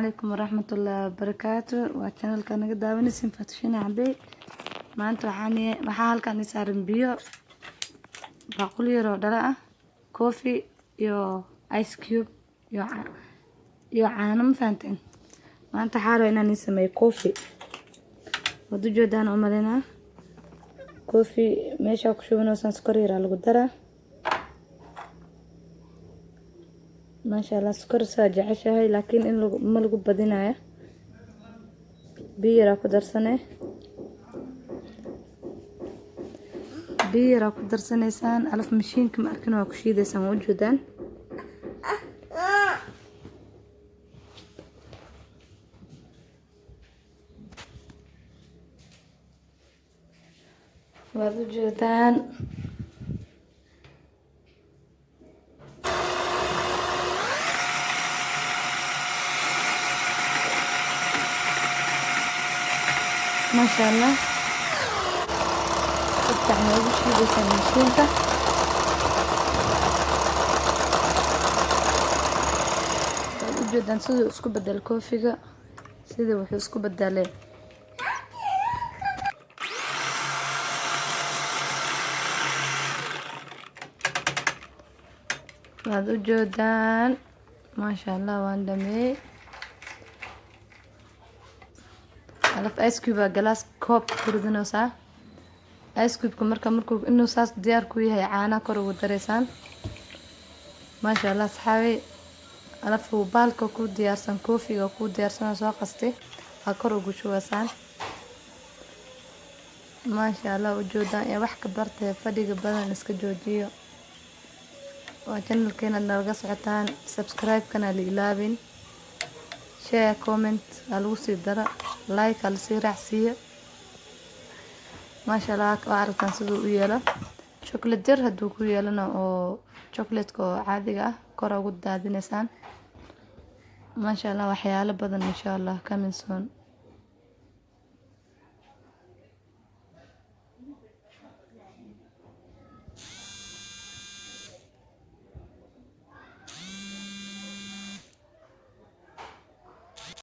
عليكم ورحمة الله وبركاته وشانل كان دaawanaysiin Fatushin Cabdi maanta waxaa halkan saaran biyo baaquli yar oo dhala ah coffee iyo ice cube iyo caano ma fahanteen maanta xaaro inaan sameeyo coffee wada joodaan oo malena coffee meesha ku shubnaysan sokor yar lagu daraa ما شاء الله سكر ساجع شهي لكن إن ملقو بدينايا بيرا كدر سنة سان ألف مشين كم أركنوا كشيء ده سان وجودان وجودان ما شاء الله استعمل شيء بس المشينة جدا سيدو اسكو بدل كوفيغا سيدو وحو اسكو بدالين هذا جودان ما شاء الله واندمي alaf ice cube glass cup kuridinaysa ice cube markuu inuu saas diyaar ku yahay caana kor ugu dareysaan ma sha Allah saxaabay alaf baalka ku diyaarsan coffee-ga ku diyaarsan soo qastay kor ugu shuwasaan ma sha Allah ujoodaan ee wax ka bartay fadhiga badan iska joojiyo waa channelkeena naga socotaan subscribe kana la ilaabin share comment lagu sii dara like al sii raacsiyo ma sha Allah aragtan sidoo u yeelo chocolate jar haduu ku yeelana oo chocolate ko caadiga ah kor ugu daadinaysan ma sha Allah waxyaalo badan insha Allah coming soon